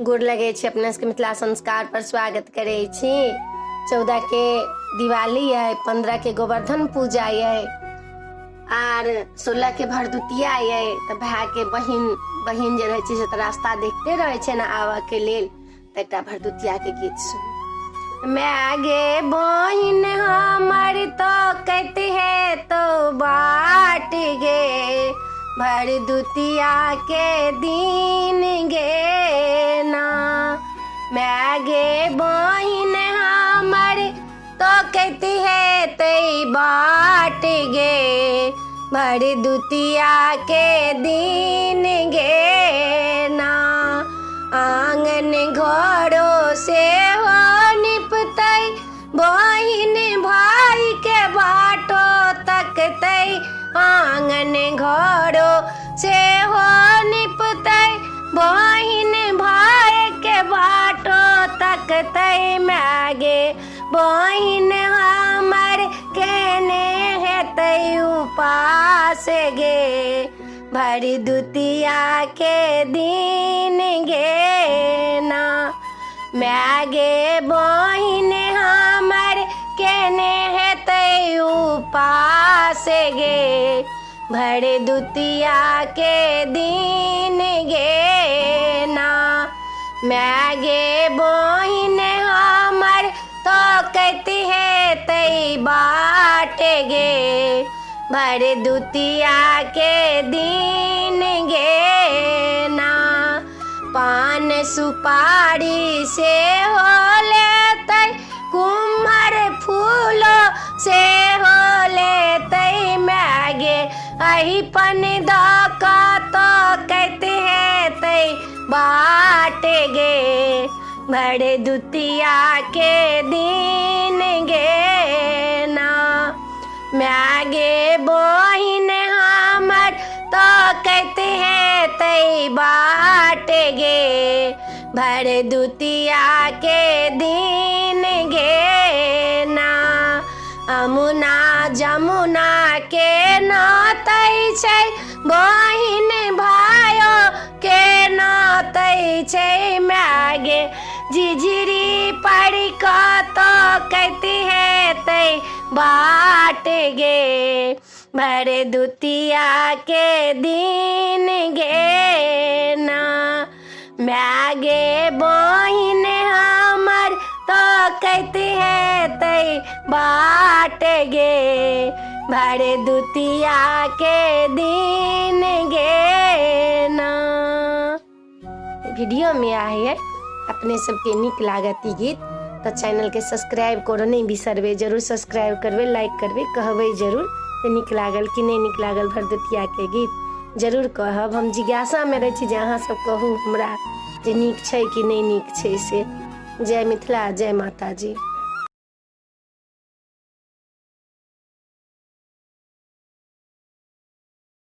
गोर लगे छी अपने सबके मिथिला संस्कार पर स्वागत करे छी। 14 के दिवाली है, 15 के गोवर्धन पूजा है और 16 के भरदुतिया है। तो भाई के बहिन जे रहे से रास्ता देखते रहे छे ना आवा के लेल। तो एक भरदुतिया के गीत सुन। मैं गे बहिन हमर तो कहती है तो बाट गे, भरदुतिया के दिन गे ना। मैं गे बहिन हमर तो कहती है तई बाट गे, भरदुतिया के दिन गे ना। आंगन घरों से हो निपतई, बहिन भाई के बाटो तकतई। आंगन घरों से हो निपतई, बहिन भाई के बाटो तकतई। मैगे बहिन हमर केने हेतई उपास गे, भरदुतिया के दिन गे ना। मैगे बहिन हमर केने हेतई उपास गे, भरदुतिया के दिन गे ना। मैगे बहिन हमर तो कहती है तई बाट गे, भरदुतिया के दिन गे ना। पान सुपारी से हो लेतई, कुम्हर फूलों से हो लेतई। मैगे अही पन का तो कहते हैं तई बाट गे, भरदुतिया के दिन गे ना। मैगे बहिन हमर तो कहते हैं तई बाट गे, भरदुतिया के दिन गे ना। अमुना जमुना के नातई छै, बहिन भाइयों के नातई छै। मैगे झिझरी पड़ी का तो कहती है तई बाट गे, भरदुतिया के दिन गे ना। मैगे बहिन हमर तो कहती है तई बाट गे, भरदुतिया के दिन गे ना। वीडियो में आए अपने सबके निक लागत ई गीत तो चैनल के सब्सक्राइब करो नहीं बिसरबे, जरूर सब्सक्राइब करबे, लाइक करबे, कहबे जरूर से निक लागल कि नहीं निक लागल भरदुतिया के गीत जरूर कहब। हम जिज्ञासा में रही छी अहाँ सब कहू हमरा जे निक छै कि नहीं निक छै से। जय मिथिला, जय माता जी।